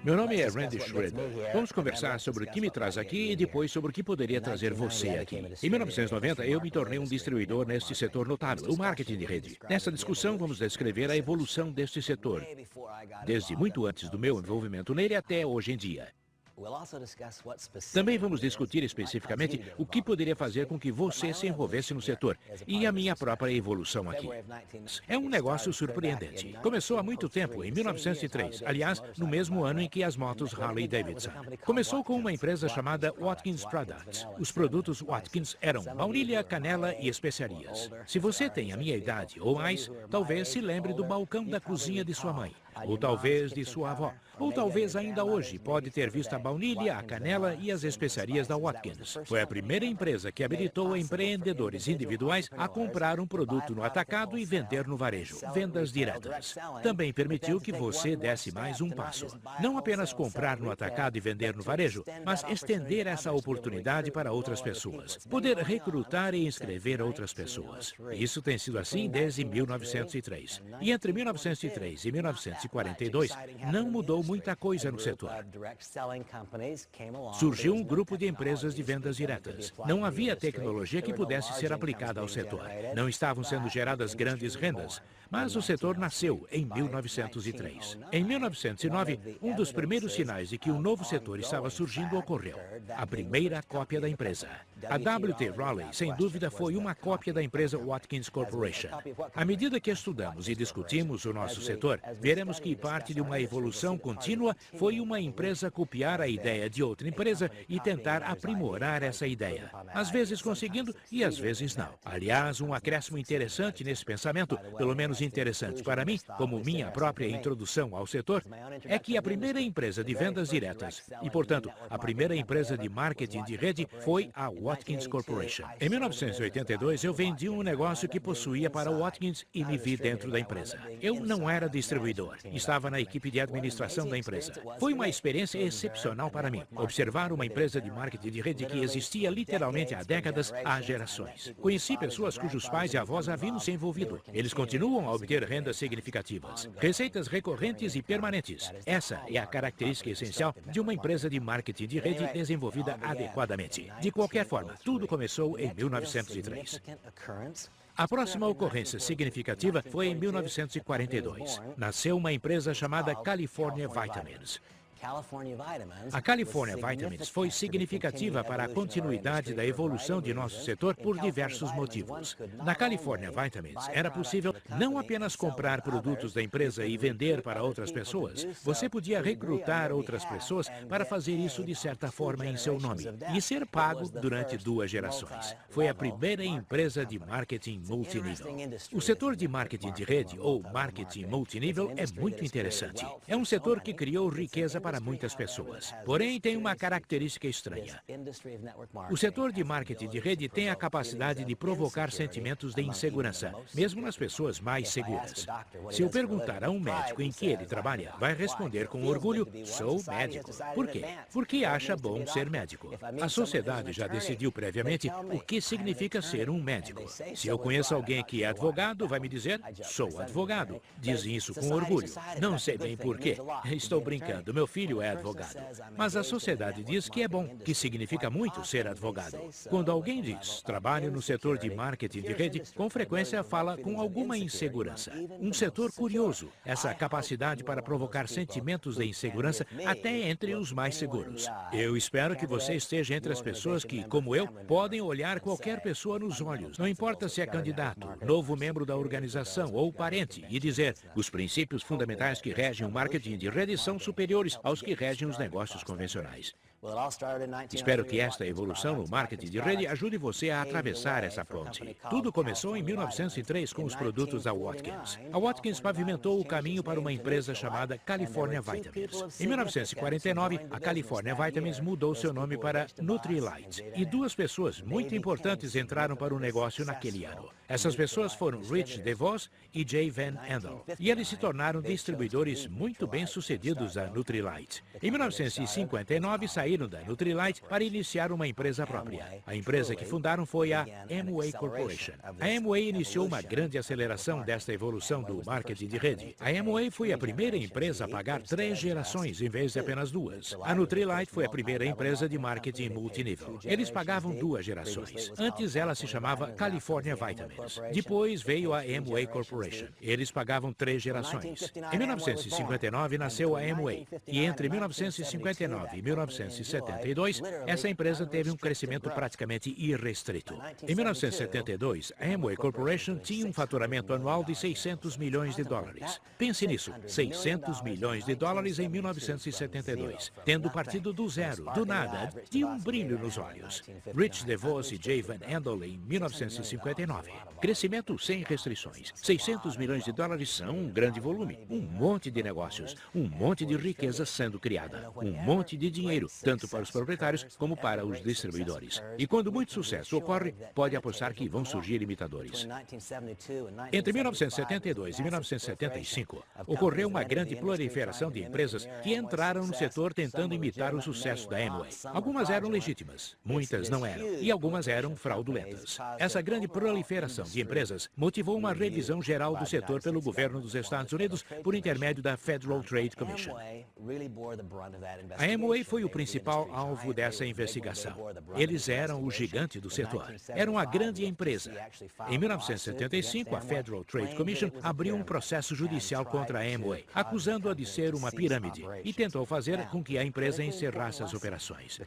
Meu nome é Randy Schrader. Vamos conversar sobre o que me traz aqui e depois sobre o que poderia trazer você aqui. Em 1990, eu me tornei um distribuidor neste setor notável, o marketing de rede. Nessa discussão, vamos descrever a evolução deste setor, desde muito antes do meu envolvimento nele até hoje em dia. Também vamos discutir especificamente o que poderia fazer com que você se envolvesse no setor e a minha própria evolução aqui. É um negócio surpreendente. Começou há muito tempo, em 1903, aliás, no mesmo ano em que as motos Harley-Davidson. Começou com uma empresa chamada Watkins Products. Os produtos Watkins eram baunilha, canela e especiarias. Se você tem a minha idade ou mais, talvez se lembre do balcão da cozinha de sua mãe. Ou talvez de sua avó. Ou talvez ainda hoje pode ter visto a baunilha, a canela e as especiarias da Watkins. Foi a primeira empresa que habilitou empreendedores individuais a comprar um produto no atacado e vender no varejo. Vendas diretas. Também permitiu que você desse mais um passo. Não apenas comprar no atacado e vender no varejo, mas estender essa oportunidade para outras pessoas. Poder recrutar e inscrever outras pessoas. Isso tem sido assim desde 1903. E entre 1903 e 1942, não mudou muita coisa no setor. Surgiu um grupo de empresas de vendas diretas. Não havia tecnologia que pudesse ser aplicada ao setor. Não estavam sendo geradas grandes rendas, mas o setor nasceu em 1903. Em 1909, um dos primeiros sinais de que um novo setor estava surgindo ocorreu. A primeira cópia da empresa. A W.T. Raleigh, sem dúvida, foi uma cópia da empresa Watkins Corporation. À medida que estudamos e discutimos o nosso setor, veremos que parte de uma evolução contínua foi uma empresa copiar a ideia de outra empresa e tentar aprimorar essa ideia. Às vezes conseguindo e às vezes não. Aliás, um acréscimo interessante nesse pensamento, pelo menos interessante para mim, como minha própria introdução ao setor, é que a primeira empresa de vendas diretas e, portanto, a primeira empresa de marketing de rede foi a Watkins Corporation. Em 1982, eu vendi um negócio que possuía para a Watkins e me vi dentro da empresa. Eu não era distribuidor, estava na equipe de administração da empresa. Foi uma experiência excepcional para mim, observar uma empresa de marketing de rede que existia literalmente há décadas, há gerações. Conheci pessoas cujos pais e avós haviam se envolvido. Eles continuam a obter rendas significativas, receitas recorrentes e permanentes. Essa é a característica essencial de uma empresa de marketing de rede desenvolvida adequadamente. De qualquer forma, tudo começou em 1903. A próxima ocorrência significativa foi em 1942. Nasceu uma empresa chamada California Vitamins. A California Vitamins foi significativa para a continuidade da evolução de nosso setor por diversos motivos. Na California Vitamins, era possível não apenas comprar produtos da empresa e vender para outras pessoas, você podia recrutar outras pessoas para fazer isso de certa forma em seu nome e ser pago durante 2 gerações. Foi a primeira empresa de marketing multinível. O setor de marketing de rede, ou marketing multinível, é muito interessante. É um setor que criou riqueza para muitas pessoas. Porém, tem uma característica estranha. O setor de marketing de rede tem a capacidade de provocar sentimentos de insegurança, mesmo nas pessoas mais seguras. Se eu perguntar a um médico em que ele trabalha, vai responder com orgulho: sou médico. Por quê? Porque acha bom ser médico. A sociedade já decidiu previamente o que significa ser um médico. Se eu conheço alguém que é advogado, vai me dizer: sou advogado. Dizem isso com orgulho. Não sei bem por quê. Estou brincando. Meu filho é advogado. Mas a sociedade diz que é bom, que significa muito ser advogado. Quando alguém diz trabalho no setor de marketing de rede, com frequência fala com alguma insegurança. Um setor curioso, essa capacidade para provocar sentimentos de insegurança até entre os mais seguros. Eu espero que você esteja entre as pessoas que, como eu, podem olhar qualquer pessoa nos olhos, não importa se é candidato, novo membro da organização ou parente, e dizer: os princípios fundamentais que regem o marketing de rede são superiores aos que regem os negócios convencionais. Espero que esta evolução no marketing de rede ajude você a atravessar essa ponte. Tudo começou em 1903 com os produtos da Watkins. A Watkins pavimentou o caminho para uma empresa chamada California Vitamins. Em 1949, a California Vitamins mudou seu nome para Nutrilite. E 2 pessoas muito importantes entraram para o negócio naquele ano. Essas pessoas foram Rich DeVos e Jay Van Andel. E eles se tornaram distribuidores muito bem-sucedidos da Nutrilite. Em 1959, saíram saíram da Nutrilite para iniciar uma empresa própria. A empresa que fundaram foi a Amway Corporation. A Amway iniciou uma grande aceleração desta evolução do marketing de rede. A Amway foi a primeira empresa a pagar 3 gerações em vez de apenas 2. A Nutrilite foi a primeira empresa de marketing multinível. Eles pagavam 2 gerações. Antes ela se chamava California Vitamins. Depois veio a Amway Corporation. Eles pagavam 3 gerações. Em 1959 nasceu a Amway. E entre 1959 e 1972, essa empresa teve um crescimento praticamente irrestrito. Em 1972, a Amway Corporation tinha um faturamento anual de 600 milhões de dólares. Pense nisso, 600 milhões de dólares em 1972, tendo partido do zero, do nada, de um brilho nos olhos. Rich DeVos e Jay Van Andel em 1959. Crescimento sem restrições. 600 milhões de dólares são um grande volume, um monte de negócios, um monte de riqueza sendo criada, um monte de dinheiro, tanto para os proprietários como para os distribuidores. E quando muito sucesso ocorre, pode apostar que vão surgir imitadores. Entre 1972 e 1975, ocorreu uma grande proliferação de empresas que entraram no setor tentando imitar o sucesso da Amway. Algumas eram legítimas, muitas não eram, e algumas eram fraudulentas. Essa grande proliferação de empresas motivou uma revisão geral do setor pelo governo dos Estados Unidos por intermédio da Federal Trade Commission. A Amway foi o principal alvo dessa investigação. Eles eram o gigante do setor. Eram a grande empresa. Em 1975, a Federal Trade Commission abriu um processo judicial contra a Amway, acusando-a de ser uma pirâmide, e tentou fazer com que a empresa encerrasse as operações.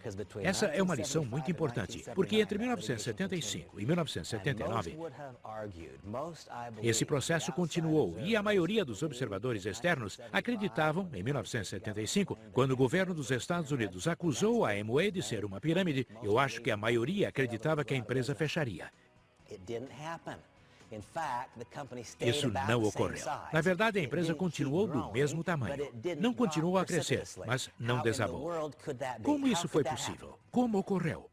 Essa é uma lição muito importante, porque entre 1975 e 1979, esse processo continuou e a maioria dos observadores externos acreditavam, em 1975, quando o governo dos Estados Unidos acusou a Amway de ser uma pirâmide, eu acho que a maioria acreditava que a empresa fecharia. Isso não ocorreu. Na verdade, a empresa continuou do mesmo tamanho. Não continuou a crescer, mas não desabou. Como isso foi possível? Como ocorreu?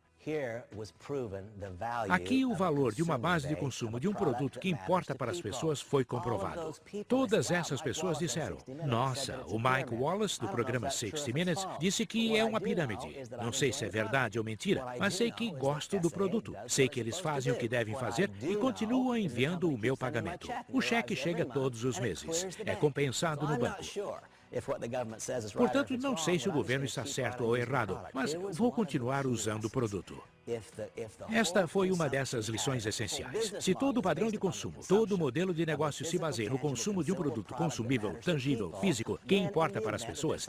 Aqui o valor de uma base de consumo de um produto que importa para as pessoas foi comprovado. Todas essas pessoas disseram, nossa, o Mike Wallace do programa 60 Minutes disse que é uma pirâmide. Não sei se é verdade ou mentira, mas sei que gosto do produto. Sei que eles fazem o que devem fazer e continuam enviando o meu pagamento. O cheque chega todos os meses. É compensado no banco. Portanto, não sei se o governo está certo ou errado, mas vou continuar usando o produto. Esta foi uma dessas lições essenciais. Se todo o padrão de consumo, todo o modelo de negócio se baseia no consumo de um produto consumível, tangível, físico, que importa para as pessoas,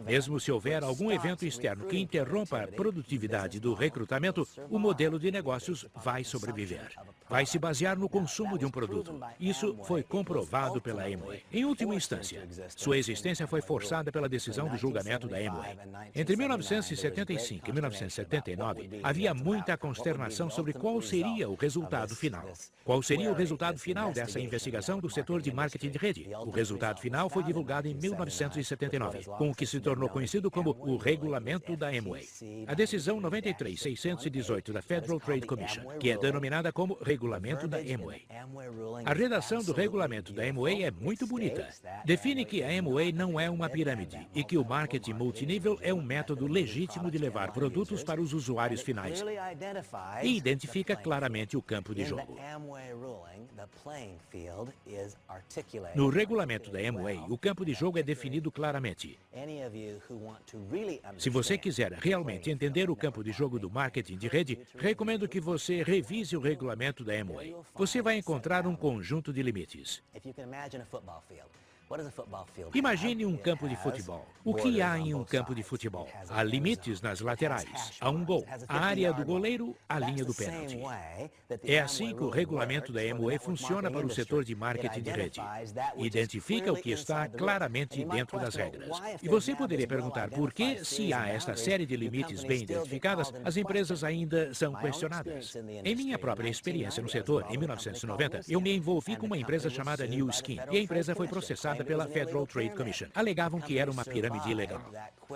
mesmo se houver algum evento externo que interrompa a produtividade do recrutamento, o modelo de negócios vai sobreviver. Vai se basear no consumo de um produto. Isso foi comprovado pela Amway. Em última instância, sua existência foi forçada pela decisão do julgamento da Amway. Entre 1975 e 1979, havia muita consternação sobre qual seria o resultado final. Qual seria o resultado final dessa investigação do setor de marketing de rede? O resultado final foi divulgado em 1979, com o que se tornou conhecido como o Regulamento da Amway. A decisão 93-618 da Federal Trade Commission, que é denominada como Regulamento da Amway. A redação do Regulamento da Amway é muito bonita. Define que a Amway não é uma pirâmide e que o marketing multinível é um método legítimo de levar produtos para os usuários finais e identifica claramente o campo de jogo. No regulamento da Amway, o campo de jogo é definido claramente. Se você quiser realmente entender o campo de jogo do marketing de rede, recomendo que você revise o regulamento da Amway. Você vai encontrar um conjunto de limites. Imagine um campo de futebol. O que há em um campo de futebol? Há limites nas laterais. Há um gol. A área do goleiro, a linha do pênalti. É assim que o regulamento da Amway funciona para o setor de marketing de rede. Identifica o que está claramente dentro das regras. E você poderia perguntar por que, se há esta série de limites bem identificadas, as empresas ainda são questionadas. Em minha própria experiência no setor, em 1990, eu me envolvi com uma empresa chamada New Skin, e a empresa foi processada aprovada pela Federal Trade Commission. Alegavam que era uma pirâmide ilegal.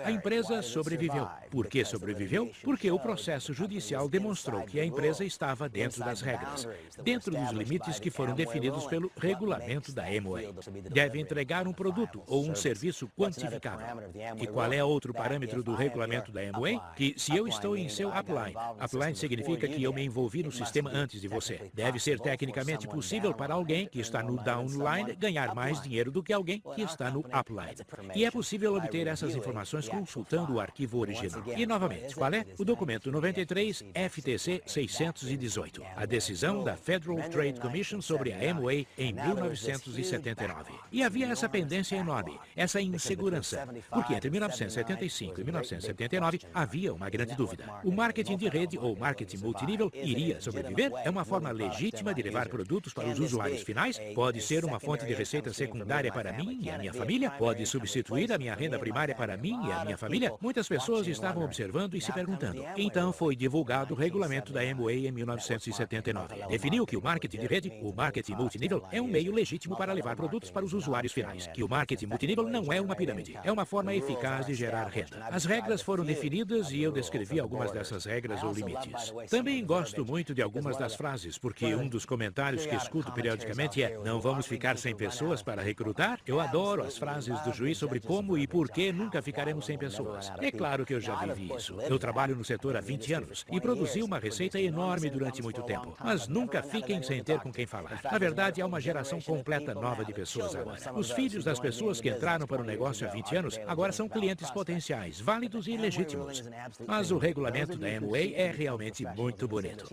A empresa sobreviveu. Por que sobreviveu? Porque o processo judicial demonstrou que a empresa estava dentro das regras, dentro dos limites que foram definidos pelo regulamento da Amway. Deve entregar um produto ou um serviço quantificável. E qual é outro parâmetro do regulamento da Amway? Que se eu estou em seu upline significa que eu me envolvi no sistema antes de você. Deve ser tecnicamente possível para alguém que está no downline ganhar mais dinheiro do que alguém que está no upline. E é possível obter essas informações consultando o arquivo original. E novamente, qual é? O documento 93 FTC 618, a decisão da Federal Trade Commission sobre a Amway em 1979. E havia essa pendência enorme, essa insegurança, porque entre 1975 e 1979 havia uma grande dúvida. O marketing de rede ou marketing multinível iria sobreviver? É uma forma legítima de levar produtos para os usuários finais? Pode ser uma fonte de receita secundária para mim e a minha família? Pode substituir a minha renda primária para mim e a minha família? Muitas pessoas estavam observando e se perguntando. Então foi divulgado o regulamento da Amway em 1979. Definiu que o marketing de rede, o marketing multinível, é um meio legítimo para levar produtos para os usuários finais. Que o marketing multinível não é uma pirâmide. É uma forma eficaz de gerar renda. As regras foram definidas e eu descrevi algumas dessas regras ou limites. Também gosto muito de algumas das frases, porque um dos comentários que escuto periodicamente é: não vamos ficar sem pessoas para recrutar? Eu adoro as frases do juiz sobre como e por que nunca ficaremos sem pessoas. É claro que eu já vivi isso. Eu trabalho no setor há 20 anos e produzi uma receita enorme durante muito tempo. Mas nunca fiquem sem ter com quem falar. Na verdade, há uma geração completa nova de pessoas agora. Os filhos das pessoas que entraram para o negócio há 20 anos agora são clientes potenciais, válidos e legítimos. Mas o regulamento da Amway é realmente muito bonito.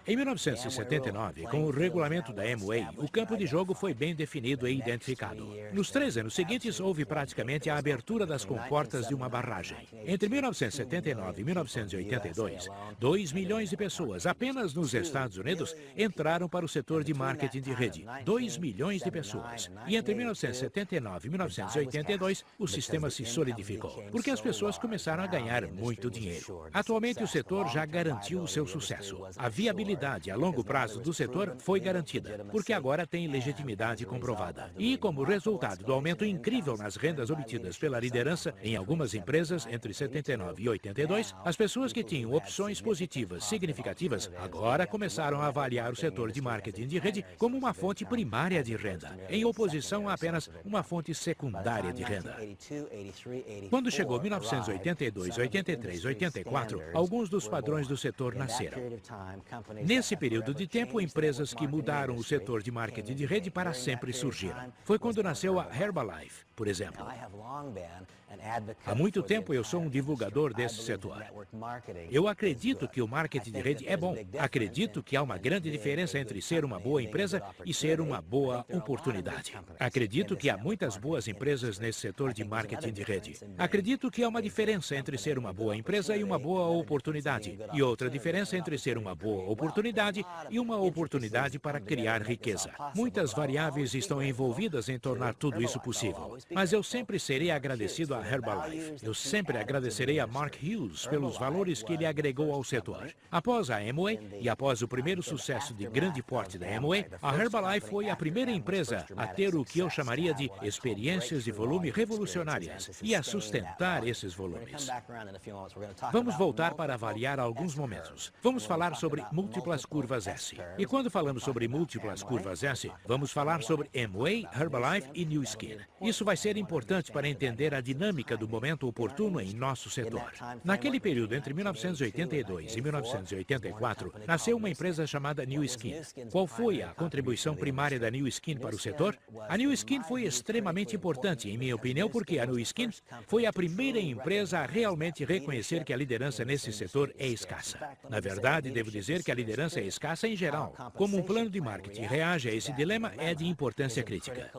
Em 1979, com o regulamento da Amway, o campo de jogo foi bem definido e identificado. Nos 3 anos seguintes, houve praticamente a abertura das comportas de uma barragem. Entre 1979 e 1982, 2 milhões de pessoas apenas nos Estados Unidos entraram para o setor de marketing de rede. 2 milhões de pessoas. E entre 1979 e 1982, o sistema se solidificou, porque as pessoas começaram a ganhar muito dinheiro. Atualmente, o setor já garantiu o seu sucesso. A viabilidade a longo prazo do setor foi garantida, porque agora tem legitimidade comprovada. E, como resultado do aumento incrível nas rendas obtidas pela liderança em algumas empresas entre 79 e 82, as pessoas que tinham opções positivas significativas agora começaram a avaliar o setor de marketing de rede como uma fonte primária de renda, em oposição a apenas uma fonte secundária de renda. Quando chegou 1982, 83, 84, alguns dos padrões do setor nasceram. Nesse período de tempo, empresas que mudaram o setor de marketing de rede para sempre surgiram. Foi quando nasceu a Herbalife, por exemplo. Há muito tempo eu sou um divulgador desse setor. Eu acredito que o marketing de rede é bom. Acredito que há uma grande diferença entre ser uma boa empresa e ser uma boa oportunidade. Acredito que há muitas boas empresas nesse setor de marketing de rede. Acredito que há uma diferença entre ser uma boa empresa e uma boa oportunidade. E outra diferença entre ser uma boa oportunidade e uma oportunidade para criar riqueza. Muitas variáveis estão envolvidas em tornar tudo isso possível. Mas eu sempre serei agradecido a Herbalife. Eu sempre agradecerei a Mark Hughes pelos valores que ele agregou ao setor. Após a Amway e após o primeiro sucesso de grande porte da Amway, a Herbalife foi a primeira empresa a ter o que eu chamaria de experiências de volume revolucionárias e a sustentar esses volumes. Vamos voltar para avaliar alguns momentos. Vamos falar sobre múltiplas curvas S. E quando falamos sobre múltiplas curvas S, vamos falar sobre Amway, Herbalife e Nu Skin. Isso vai ser importante para entender a dinâmica do momento oportuno em nosso setor. Naquele período entre 1982 e 1984, nasceu uma empresa chamada Nu Skin. Qual foi a contribuição primária da Nu Skin para o setor? A Nu Skin foi extremamente importante, em minha opinião, porque a Nu Skin foi a primeira empresa a realmente reconhecer que a liderança nesse setor é escassa. Na verdade, devo dizer que a liderança é escassa em geral. Como um plano de marketing reage a esse dilema é de importância crítica.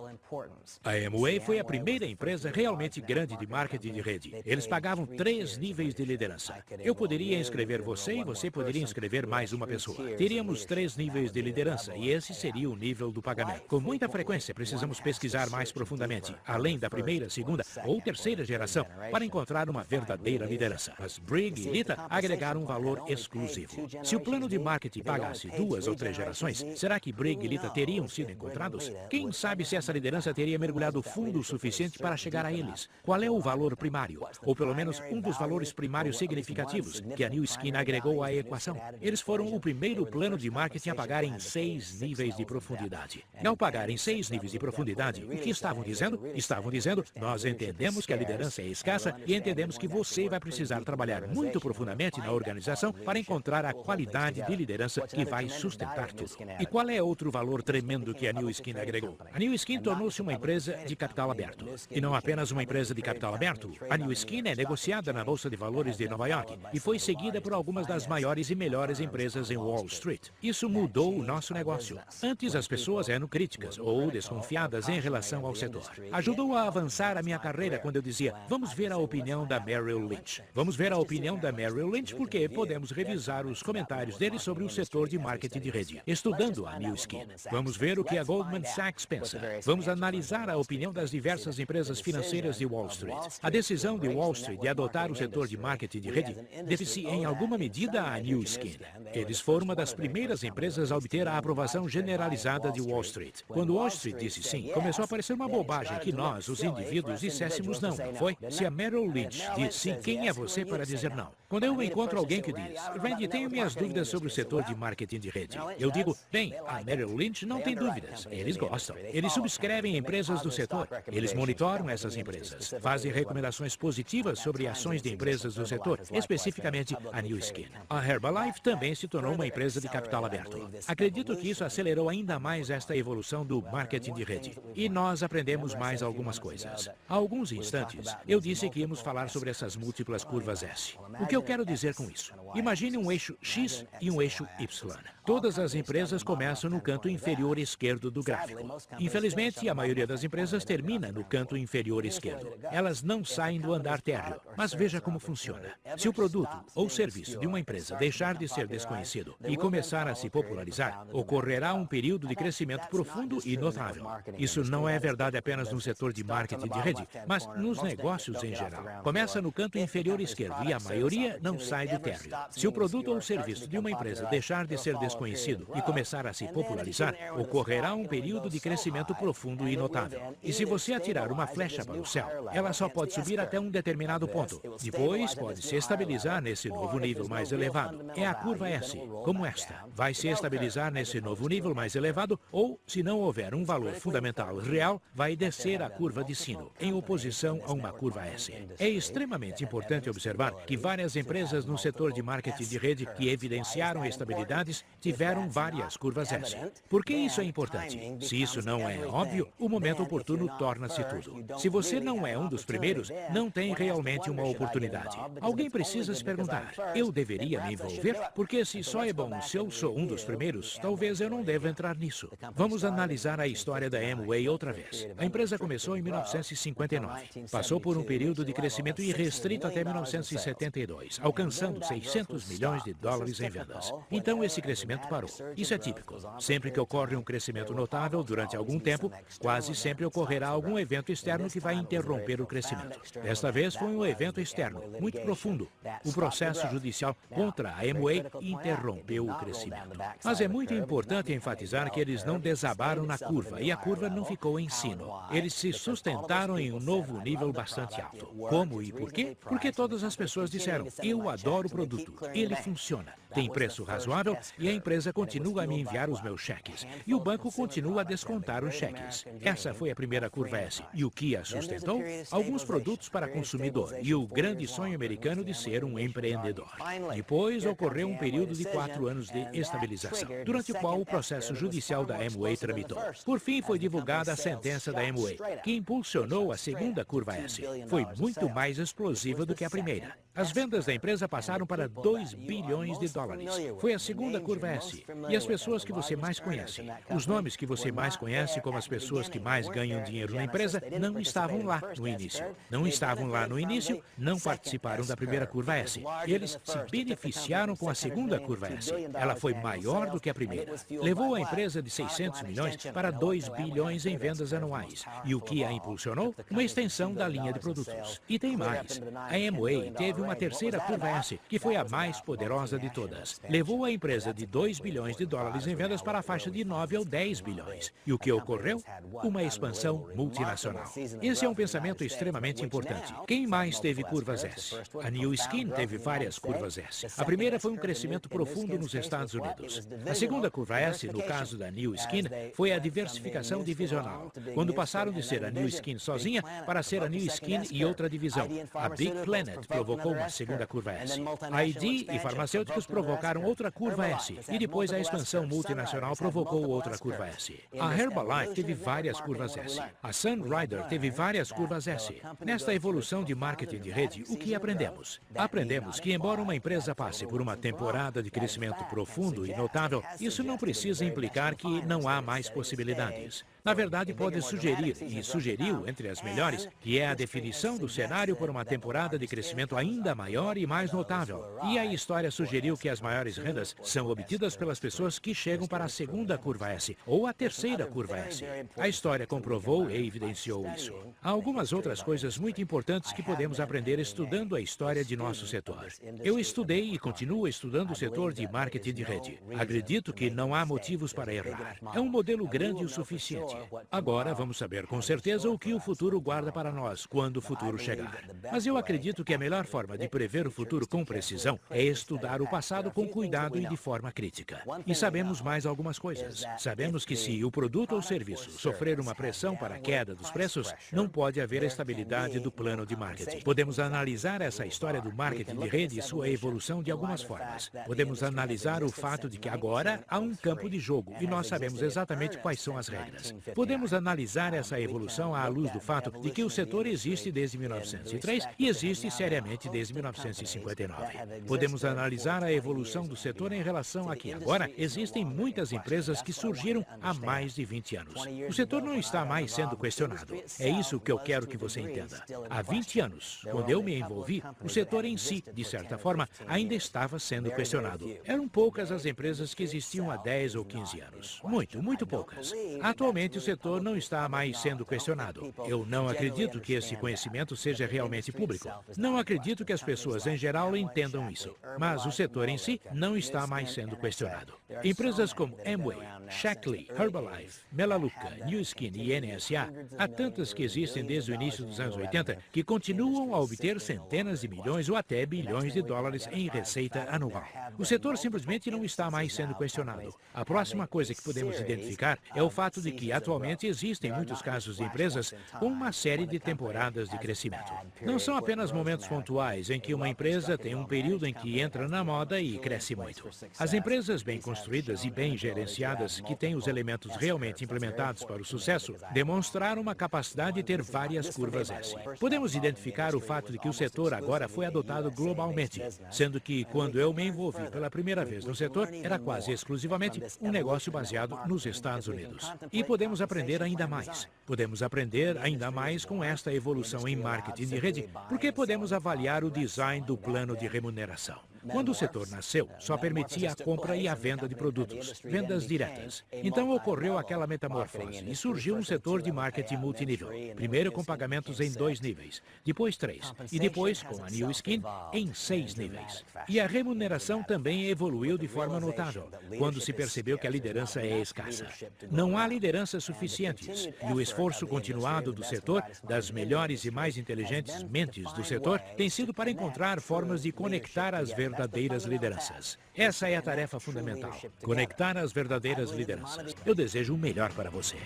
A Amway foi a primeira empresa realmente grande de marketing de rede. Eles pagavam 3 níveis de liderança. Eu poderia inscrever você e você poderia inscrever mais uma pessoa. Teríamos 3 níveis de liderança e esse seria o nível do pagamento. Com muita frequência, precisamos pesquisar mais profundamente, além da primeira, segunda ou terceira geração, para encontrar uma verdadeira liderança. Mas Brigg e Lita agregaram um valor exclusivo. Se o plano de marketing pagasse 2 ou 3 gerações, será que Brigg e Lita teriam sido encontrados? Quem sabe se essa liderança liderança teria mergulhado fundo o suficiente para chegar a eles. Qual é o valor primário? Ou pelo menos um dos valores primários significativos que a New Skin agregou à equação? Eles foram o primeiro plano de marketing a pagar em 6 níveis de profundidade. E ao pagar em 6 níveis de profundidade, o que estavam dizendo? Estavam dizendo, nós entendemos que a liderança é escassa e entendemos que você vai precisar trabalhar muito profundamente na organização para encontrar a qualidade de liderança que vai sustentar tudo. E qual é outro valor tremendo que a New Skin agregou? A New Skin tornou-se uma empresa de capital aberto. E não apenas uma empresa de capital aberto, a New Skin é negociada na Bolsa de Valores de Nova York e foi seguida por algumas das maiores e melhores empresas em Wall Street. Isso mudou o nosso negócio. Antes as pessoas eram críticas ou desconfiadas em relação ao setor. Ajudou a avançar a minha carreira quando eu dizia, vamos ver a opinião da Merrill Lynch. Vamos ver a opinião da Merrill Lynch porque podemos revisar os comentários dele sobre o setor de marketing de rede, estudando a New Skin. Vamos ver o que a Goldman Sachs pensa. Vamos analisar a opinião das diversas empresas financeiras de Wall Street. A decisão de Wall Street de adotar o setor de marketing de rede deve-se em alguma medida à New Skin. Eles foram uma das primeiras empresas a obter a aprovação generalizada de Wall Street. Quando Wall Street disse sim, começou a parecer uma bobagem que nós, os indivíduos, disséssemos não, não foi? Se a Merrill Lynch diz sim, quem é você para dizer não? Quando eu encontro alguém que diz, Randy, tenho minhas dúvidas sobre o setor de marketing de rede, eu digo, bem, a Merrill Lynch não tem dúvidas. Eles gostam. Eles subscrevem empresas do setor. Eles monitoram essas empresas. Fazem recomendações positivas sobre ações de empresas do setor, especificamente a New Skin. A Herbalife também se tornou uma empresa de capital aberto. Acredito que isso acelerou ainda mais esta evolução do marketing de rede. E nós aprendemos mais algumas coisas. Há alguns instantes, eu disse que íamos falar sobre essas múltiplas curvas S. O que eu quero dizer com isso? Imagine um eixo X e um eixo Y. Todas as empresas começam no canto inferior esquerdo do gráfico. Infelizmente, a maioria das empresas termina no canto inferior esquerdo. Elas não saem do andar térreo, mas veja como funciona. Se o produto ou serviço de uma empresa deixar de ser desconhecido e começar a se popularizar, ocorrerá um período de crescimento profundo e notável. Isso não é verdade apenas no setor de marketing de rede, mas nos negócios em geral. Começa no canto inferior esquerdo e a maioria não sai do térreo. Se o produto ou serviço de uma empresa deixar de ser desconhecido e começar a se popularizar, ocorrerá um período de crescimento profundo e notável. E se você atirar uma flecha para o céu, ela só pode subir até um determinado ponto. Depois, pode se estabilizar nesse novo nível mais elevado. É a curva S, como esta. Vai se estabilizar nesse novo nível mais elevado ou, se não houver um valor fundamental real, vai descer a curva de sino, em oposição a uma curva S. É extremamente importante observar que várias empresas no setor de marketing de rede que evidenciaram estabilidades tiveram várias curvas S. Por que isso é importante? Se isso não é óbvio, o momento oportuno torna-se tudo. Se você não é um dos primeiros, não tem realmente uma oportunidade. Alguém precisa se perguntar, eu deveria me envolver? Porque se só é bom se eu sou um dos primeiros, talvez eu não deva entrar nisso. Vamos analisar a história da Amway outra vez. A empresa começou em 1959. Passou por um período de crescimento irrestrito até 1972, alcançando 600 milhões de dólares em vendas. Então esse crescimento parou. Isso é típico. Sempre que ocorre um crescimento notável durante algum tempo, quase sempre ocorrerá algum evento externo que vai interromper o crescimento. Desta vez foi um evento externo, muito profundo. O processo judicial contra a Amway interrompeu o crescimento. Mas é muito importante enfatizar que eles não desabaram na curva e a curva não ficou em sino. Eles se sustentaram em um novo nível bastante alto. Como e por quê? Porque todas as pessoas disseram, eu adoro o produto, ele funciona, tem preço razoável e a empresa continua a me enviar os meus cheques. E o banco continua a descontar os cheques. Essa foi a primeira curva S. E o que a sustentou? Alguns produtos para consumidor e o grande sonho americano de ser um empreendedor. Depois ocorreu um período de 4 anos de estabilização, durante o qual o processo judicial da Amway tramitou. Por fim, foi divulgada a sentença da Amway, que impulsionou a segunda curva S. Foi muito mais explosiva do que a primeira. As vendas da empresa passaram para 2 bilhões de dólares. Foi a segunda curva S. E as pessoas que você mais conhece, os nomes que você mais conhece como as pessoas que mais ganham dinheiro na empresa, não estavam lá no início. Não estavam lá no início, não participaram da primeira curva S. Eles se beneficiaram com a segunda curva S. Ela foi maior do que a primeira. Levou a empresa de 600 milhões para 2 bilhões em vendas anuais. E o que a impulsionou? Uma extensão da linha de produtos. E tem mais. A Amway teve uma terceira curva S, que foi a mais poderosa de todas. Levou a empresa de 2 bilhões de dólares em vendas para a faixa de 9 ou 10 bilhões. E o que ocorreu? Uma expansão multinacional. Esse é um pensamento extremamente importante. Quem mais teve curvas S? A New Skin teve várias curvas S. A primeira foi um crescimento profundo nos Estados Unidos. A segunda curva S, no caso da New Skin, foi a diversificação divisional, quando passaram de ser a New Skin sozinha para ser a New Skin e outra divisão. A Big Planet provocou uma segunda curva S. A ID e farmacêuticos provocaram outra curva S, e depois a expansão multinacional provocou outra curva S. A Herbalife teve várias curvas S. A Sunrider teve várias curvas S. Nesta evolução de marketing de rede, o que aprendemos? Aprendemos que, embora uma empresa passe por uma temporada de crescimento profundo e notável, isso não precisa implicar que não há mais possibilidades. Na verdade, pode sugerir, e sugeriu entre as melhores, que é a definição do cenário por uma temporada de crescimento ainda maior e mais notável. E a história sugeriu que as maiores rendas são obtidas pelas pessoas que chegam para a segunda curva S, ou a terceira curva S. A história comprovou e evidenciou isso. Há algumas outras coisas muito importantes que podemos aprender estudando a história de nosso setor. Eu estudei e continuo estudando o setor de marketing de rede. Acredito que não há motivos para errar. É um modelo grande o suficiente. Agora vamos saber com certeza o que o futuro guarda para nós quando o futuro chegar. Mas eu acredito que a melhor forma de prever o futuro com precisão é estudar o passado com cuidado e de forma crítica. E sabemos mais algumas coisas. Sabemos que se o produto ou serviço sofrer uma pressão para a queda dos preços, não pode haver estabilidade do plano de marketing. Podemos analisar essa história do marketing de rede e sua evolução de algumas formas. Podemos analisar o fato de que agora há um campo de jogo e nós sabemos exatamente quais são as regras. Podemos analisar essa evolução à luz do fato de que o setor existe desde 1903 e existe seriamente desde 1959. Podemos analisar a evolução do setor em relação a que agora existem muitas empresas que surgiram há mais de 20 anos. O setor não está mais sendo questionado. É isso que eu quero que você entenda. Há 20 anos, quando eu me envolvi, o setor em si, de certa forma, ainda estava sendo questionado. Eram poucas as empresas que existiam há 10 ou 15 anos. Muito poucas. Atualmente, o setor não está mais sendo questionado. Eu não acredito que esse conhecimento seja realmente público. Não acredito que as pessoas em geral entendam isso. Mas o setor em si não está mais sendo questionado. Empresas como Amway, Shaklee, Herbalife, Melaleuca, New Skin e NSA, há tantas que existem desde o início dos anos 80 que continuam a obter centenas de milhões ou até bilhões de dólares em receita anual. O setor simplesmente não está mais sendo questionado. A próxima coisa que podemos identificar é o fato de que atualmente existem muitos casos de empresas com uma série de temporadas de crescimento. Não são apenas momentos pontuais em que uma empresa tem um período em que entra na moda e cresce muito. As empresas bem construídas e bem gerenciadas, que têm os elementos realmente implementados para o sucesso, demonstraram uma capacidade de ter várias curvas S. Podemos identificar o fato de que o setor agora foi adotado globalmente, sendo que quando eu me envolvi pela primeira vez no setor, era quase exclusivamente um negócio baseado nos Estados Unidos. E podemos aprender ainda mais. Podemos aprender ainda mais com esta evolução em marketing de rede, porque podemos avaliar o design do plano de remuneração. Quando o setor nasceu, só permitia a compra e a venda de produtos, vendas diretas. Então ocorreu aquela metamorfose e surgiu um setor de marketing multinível, primeiro com pagamentos em 2 níveis, depois 3, e depois, com a New Skin, em 6 níveis. E a remuneração também evoluiu de forma notável, quando se percebeu que a liderança é escassa. Não há lideranças suficientes, e o esforço continuado do setor, das melhores e mais inteligentes mentes do setor, tem sido para encontrar formas de conectar as verdadeiras lideranças. Essa é a tarefa fundamental, conectar as verdadeiras lideranças. Eu desejo o melhor para você.